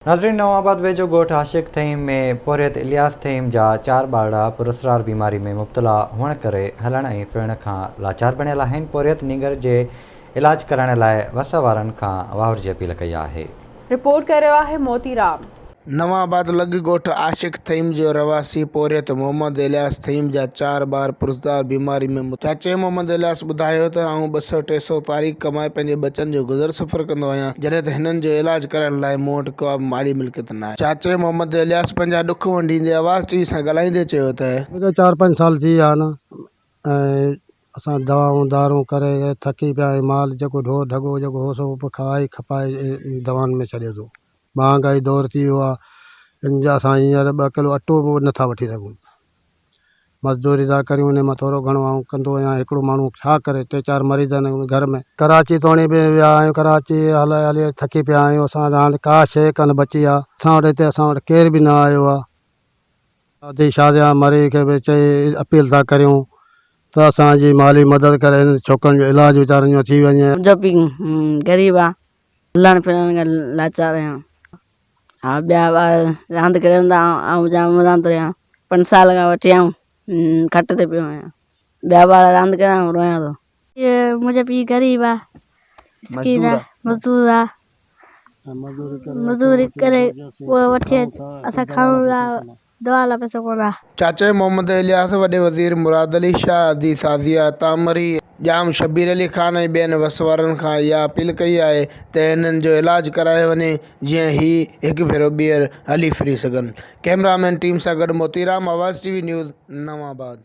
नाज़रीन, नवाबाद वेझो ॻोठ आशिक थईम में पोरियत इलियास थईम जा 4 ॿार पुरस्रार बीमारी में मुब्तला हुअण करे हलण ऐं फिरण खां लाचार बणियल आहिनि। पोरियत नींगर जे इलाज कराइण लाइ वस वारनि खां वाहुर जी अपील कई आहे। रिपोर्ट कर रहा है मोतीराम। नवाबाद लॻ ॻोठ आशिक थईम जो रवासी पोरियत मोहम्मद इलियास थईम जा 4 ॿार पुरस्रार बीमारी में चाचे मोहम्मद इलियास ॿुधायो त आऊं 200-300 तारीख़ कमाए पंहिंजे बचनि जो गुज़र सफ़र कंदो आहियां, जॾहिं त हिननि जो इलाज कराइण लाइ मूं वटि को माली मिल्कियत न आहे। चाचे मोहम्मद इलियास पंहिंजा ॾुख वंडींदे आवाज़ टी सां ॻाल्हाईंदे चयो त 4-5 साल थी विया न, ऐं असां दवाऊं दारूं करे थकी पिया आहियूं। माल जेको ढो ढगो जेको हो सभु खाए खपाए दवाउनि में छॾे थो। महांगाई दौर थी वियो आहे, इन जा असां हींअर 2 किलो अटो बि नथा वठी सघूं। मज़दूरी था करियूं, उन मां थोरो घणो आऊं कंदो आहियां। हिकिड़ो माण्हू छा करे, 3-4 मरीज़ आहिनि घर में। कराची तोणी बि विया आहियूं, कराची हलाए हली थकी पिया आहियूं। असां हाणे का शइ कान बची आहे असां वटि। हिते असां वटि केर बि न आयो आहे। शादी शादिया मरीज़ खे बि चई अपील था करियूं त असांजी माली मदद करे छोकिरनि जो इलाज वीचारनि जो थी वञे। जब भी गरीब आहे, हलण फिरण खां लाचार आहियां। हा, ॿिया ॿार रांदि करंदा, ऐं जाम रांदि रहिया। 5 साल खां वठी आऊं खट ते पियो आहियां। ॿिया ॿार रांदि करण रोयां थो। ये मुझे भी गरीब आहे, मजदूर आहे, मजदूरी करे उहे वठी असां खाऊं था, दवा लाइ पैसो कोन आहे। चाचे मोहम्मद इलियास वॾे वज़ीर मुराद अली शाह, अदी साज़िया तामरी, जाम शबीर अली खान ऐं ॿियनि वस वारनि खां इहा अपील कई आहे त हिननि जो इलाज कराए वञे, जीअं ही हिकु भेरो ॿीहर हली फिरी सघनि। कैमरामैन टीम सां गॾु मोतीराम, आवाज़ TV न्यूज़, नवाबाद।